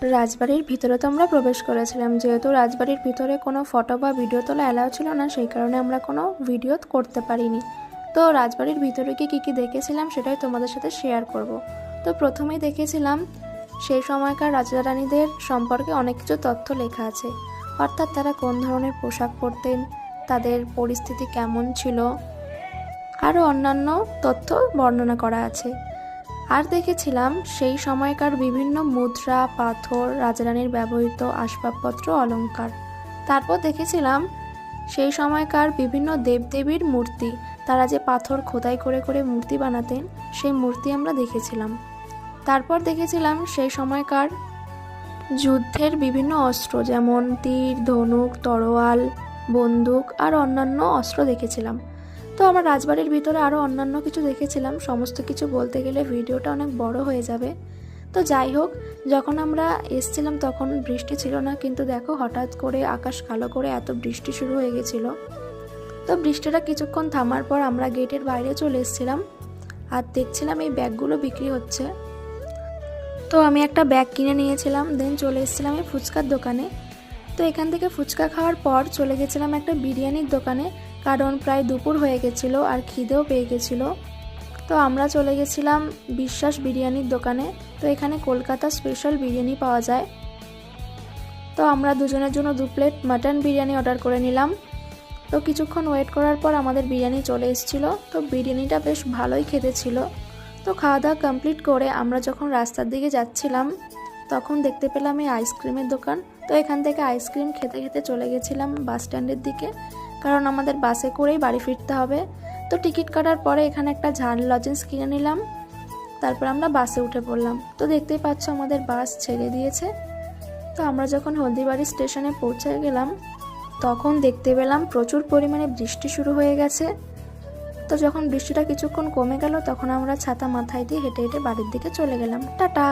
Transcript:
রাজবাড়ির ভিতরে তো আমরা প্রবেশ করেছিলাম, যেহেতু রাজবাড়ির ভিতরে কোনো ফটো বা ভিডিও তোলা অ্যালাউ ছিল না, সেই কারণে আমরা কোনো ভিডিও করতে পারিনি। তো রাজবাড়ির ভিতরে গিয়ে কী কী দেখেছিলাম সেটাই তোমাদের সাথে শেয়ার করব। তো প্রথমেই দেখেছিলাম সেই সময়কার রাজা রানীদের সম্পর্কে অনেক কিছু তথ্য লেখা আছে, অর্থাৎ তারা কোন ধরনের পোশাক পরতেন, তাদের পরিস্থিতি কেমন ছিল, আরও অন্যান্য তথ্য বর্ণনা করা আছে। আর দেখেছিলাম সেই সময়কার বিভিন্ন মুদ্রা, পাথর, রাজারানীর ব্যবহৃত আসবাবপত্র, অলংকার। তারপর দেখেছিলাম সেই সময়কার বিভিন্ন দেবদেবীর মূর্তি, তারা যে পাথর খোদাই করে করে মূর্তি বানাতেন, সেই মূর্তি আমরা দেখেছিলাম। তারপর দেখেছিলাম সেই সময়কার যুদ্ধের বিভিন্ন অস্ত্র, যেমন তীর, ধনুক, তরোয়াল, বন্দুক আর অন্যান্য অস্ত্র দেখেছিলাম। তো আমরা রাজবাড়ির ভিতরে আরও অন্যান্য কিছু দেখেছিলাম, সমস্ত কিছু বলতে গেলে ভিডিওটা অনেক বড় হয়ে যাবে। তো যাই হোক, যখন আমরা এসছিলাম তখন বৃষ্টি ছিল না, কিন্তু দেখো হঠাৎ করে আকাশ কালো করে এত বৃষ্টি শুরু হয়ে গেছিল। তো বৃষ্টিটা কিছুক্ষণ থামার পর আমরা গেটের বাইরে চলে এসেছিলাম আর দেখছিলাম এই ব্যাগগুলো বিক্রি হচ্ছে। তো আমি একটা ব্যাগ কিনে নিয়েছিলাম, দেন চলে এসেছিলাম এই ফুচকার দোকানে। তো এখান থেকে ফুচকা খাওয়ার পর চলে গেছিলাম একটা বিরিয়ানির দোকানে, কারণ প্রায় দুপুর হয়ে গেছিলো আর খিদেও পেয়ে গেছিলো। তো আমরা চলে গেছিলাম বিশ্বাস বিরিয়ানির দোকানে। তো এখানে কলকাতা স্পেশাল বিরিয়ানি পাওয়া যায়। তো আমরা দুজনের জন্য 2 প্লেট মাটন বিরিয়ানি অর্ডার করে নিলাম। তো কিছুক্ষণ ওয়েট করার পর আমাদের বিরিয়ানি চলে এসেছিলো। তো বিরিয়ানিটা বেশ ভালোই খেতে ছিল। তো খাওয়া দাওয়া কমপ্লিট করে আমরা যখন রাস্তার দিকে যাচ্ছিলাম তখন দেখতে পেলাম এই আইসক্রিমের দোকান। তো এখান থেকে আইসক্রিম খেতে খেতে চলে গেছিলাম বাস স্ট্যান্ডের দিকে, কারণ আমাদের বাসে করেই বাড়ি ফিরতে হবে। তো টিকিট কাটার পরে এখানে একটা ঝাল লজেন্স কিনে নিলাম, তারপর আমরা বাসে উঠে পড়লাম। তো দেখতেই পাচ্ছ আমাদের বাস ছেড়ে দিয়েছে। তো আমরা যখন হলদিবাড়ি স্টেশনে পৌঁছে গেলাম তখন দেখতে পেলাম প্রচুর পরিমাণে বৃষ্টি শুরু হয়ে গেছে। তো যখন বৃষ্টিটা কিছুক্ষণ কমে গেল তখন আমরা ছাতা মাথায় দিয়ে হেঁটে হেঁটে বাড়ির দিকে চলে গেলাম। টাটা।